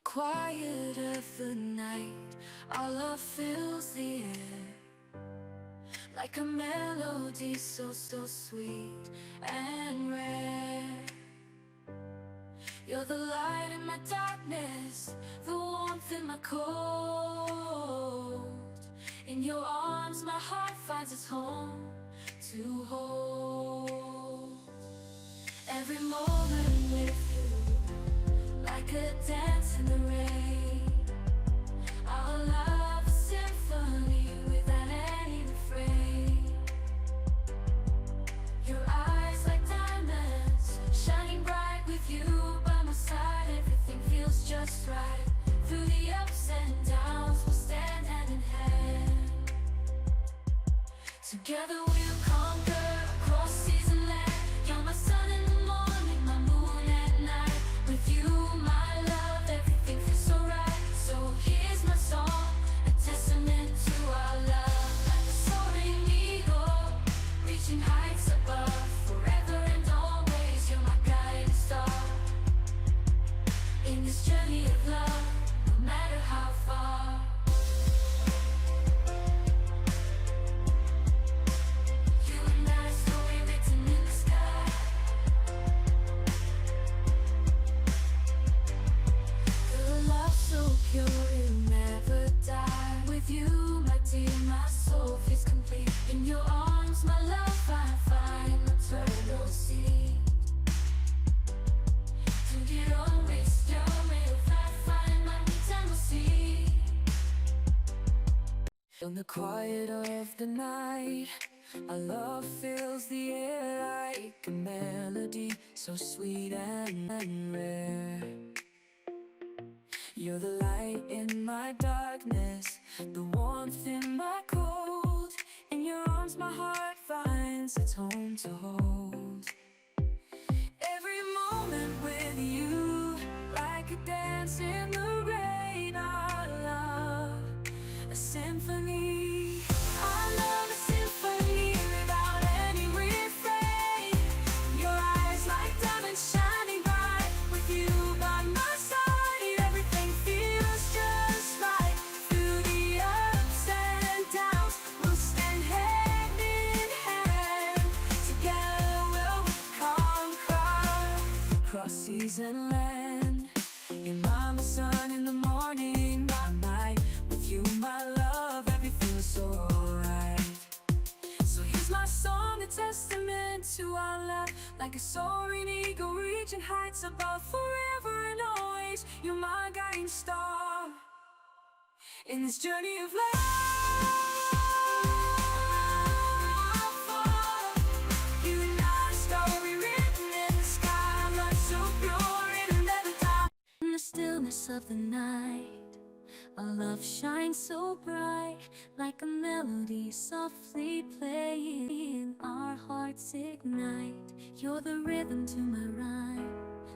quiet of the night, our love fills the air like a melody so sweet and rare. You're the light in my darkness, the warmth in my cold. In your arms my heart finds its home to hold. Every moment with you, like a dance in the rain. Our love a symphony without any refrain. Your eyes like diamonds, shining bright with you by my side. Everything feels just right. Through the ups and downs we'll stand hand in hand. Together we'll conquer across seas and land. You're my sun in the morning, my moon at night. With you, my love, everything feels so right. So here's my song, a testament to our love. Like a soaring eagle, reaching heights above. Forever and always, you're my guiding star. In this journey of love, no matter how far. You and I, story written in the sky. The love so pure, it'll never die. With you, my dear, my soul feels complete. In your arms, my love, I find eternal sea. To get always down, if I find my eternal sea. In the quiet of the night, our love fills the air like a melody so sweet and rare. You're the light in my darkness, the warmth in my cold. In your arms my heart finds its home to hold. Every moment with you, like a dance in the rain. Our love, a symphony. Our love, a symphony without any refrain. Your eyes like diamonds shining bright. With you by my side, everything feels just right. Through the ups and downs, we'll stand hand in hand. Together we'll conquer across seas and land. You're my sun in the morning, my night. With you, my love, everything feels so alright. So here's my song, a testament to our love. Like a soaring eagle, reaching heights above. Forever and always, you're my guiding star. In this journey of love, you and I, story written in the sky. Love so pure, it'll never die. In the stillness of the night, our love shines so bright, like a melody softly playing. Our hearts ignite. You're the rhythm to my rhyme,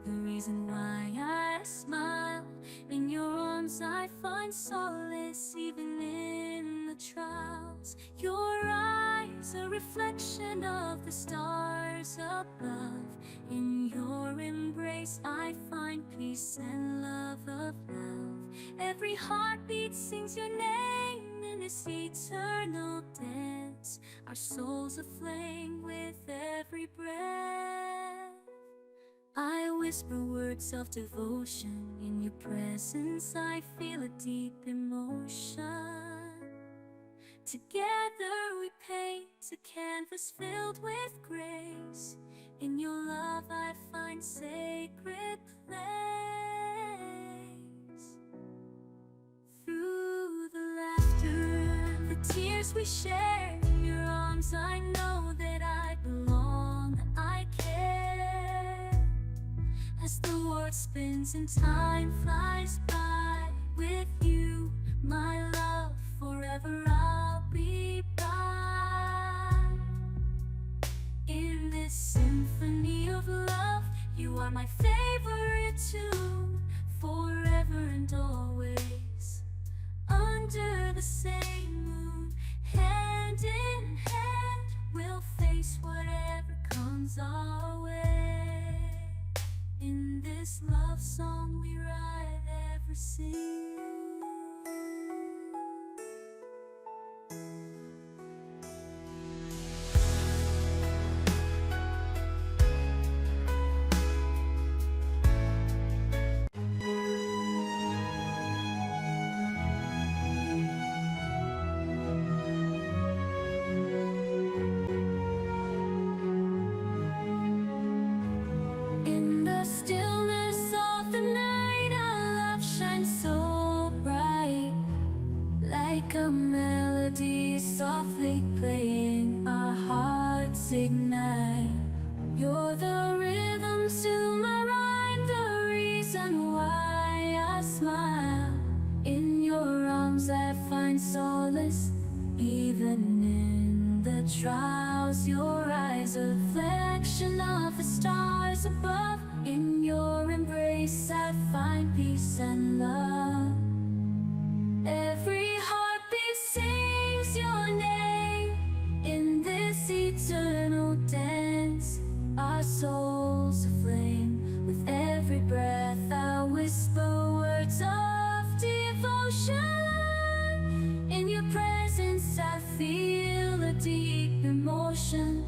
the reason why I smile. In your arms I find solace, even in the trials. Your eyes, a reflection of the stars above. In your embrace I find peace and love of love. Every heartbeat sings your name in this eternal dance. Our souls aflame with every breath. I whisper words of devotion. In your presence I feel a deep emotion. Together we paint a canvas filled with grace. In your love I find sacred place. Through the laughter, the tears we share, in your arms I know that I belong, I care. As the world spins and time flies by, with you, my love, forever I'll be by. In this symphony of love, you are my favorite tune, forever and always. Under the same moon, hand in hand, we'll face whatever comes our way. In this love song we write every sing. In the stillness of the night, our love shines so bright, like a melody softly playing, our hearts ignite. You're the rhythm to my rhyme, the reason why I smile. In your arms I find solace, even in the trials. Your eyes a reflection of the stars above. In your embrace I find peace and love. Every heartbeat sings your name. In this eternal dance, our souls aflame. With every breath I whisper words of devotion. In your presence I feel a deep emotion.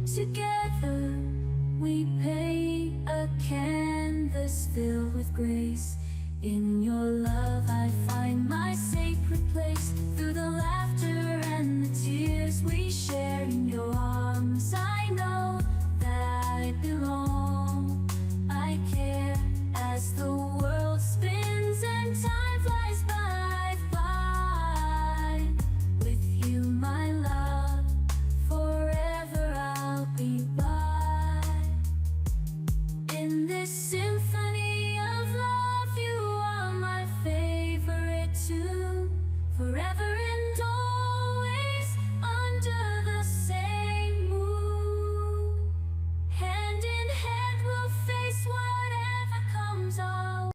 Together we paint a canvas filled with grace. In your love I find my sacred place. Through the laughter and the tears we share, in your arms I know that I belong. I care as the world spins and time flies by. With you, my love, forever I'll be by. In this symphony of love, you are my favorite tune. Forever and always under the same moon. Hand in hand we'll face whatever comes our way.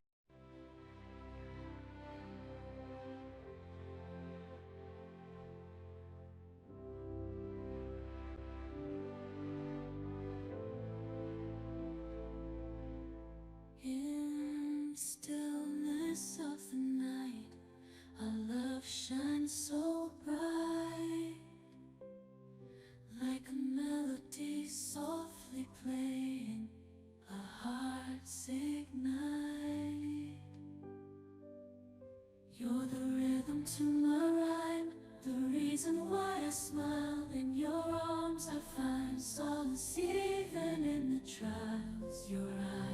In the stillness of the night, our love shines so bright, like a melody softly playing, our hearts ignite. You're the rhythm to my rhyme, the reason why I smile. In your arms I find solace, even in the trials. Your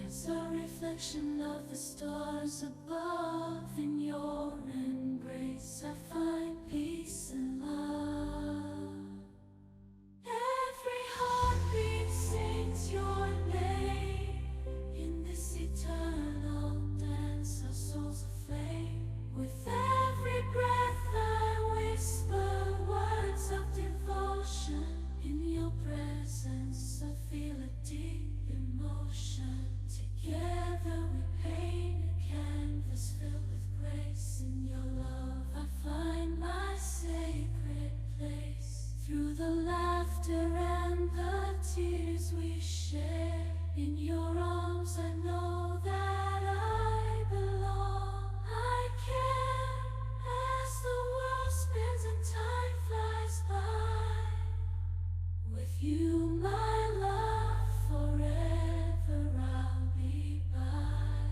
eyes are a reflection of the stars above. In your embrace I find peace and love. Every heartbeat sings your name. In this eternal dance our souls aflame. With every breath I whisper words of devotion. In your presence I feel a deep emotion. Together we paint a canvas filled with grace. In your love I find my sacred place. Through the laughter and the tears we share, in your arms I know that I belong. I care as the world spins and time flies by. With you, my love, forever I'll be by.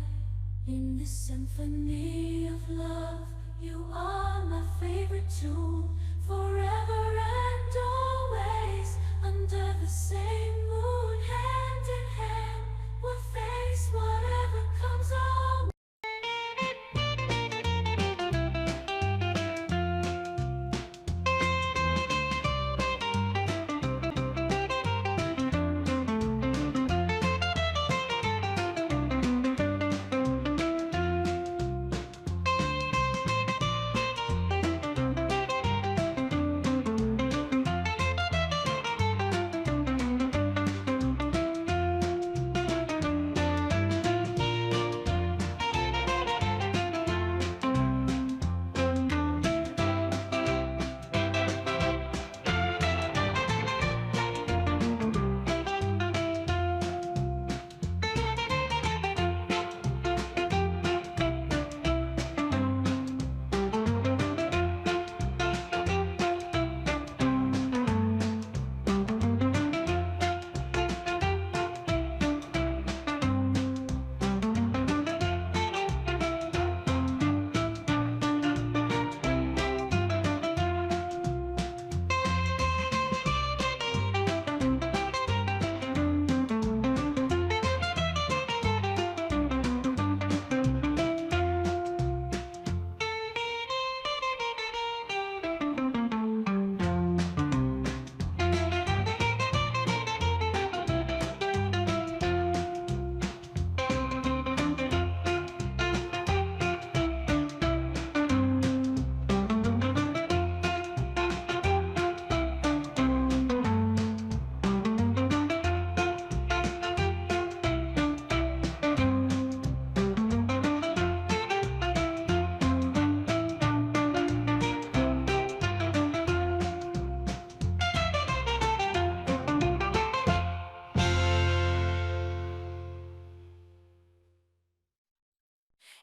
In this symphony of love, you are my favorite tune. Forever and always under the same moon. Hand in hand we'll face whatever comes our way.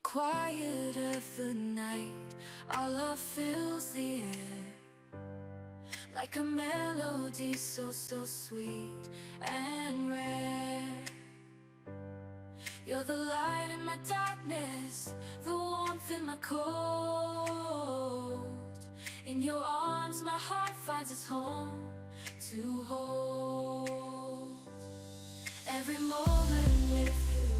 Quiet of the night, our love fills the air like a melody so, so sweet and rare. You're the light in my darkness, the warmth in my cold. In your arms my heart finds its home to hold. Every moment with you,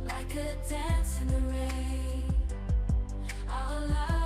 like a dance in the rain. Our love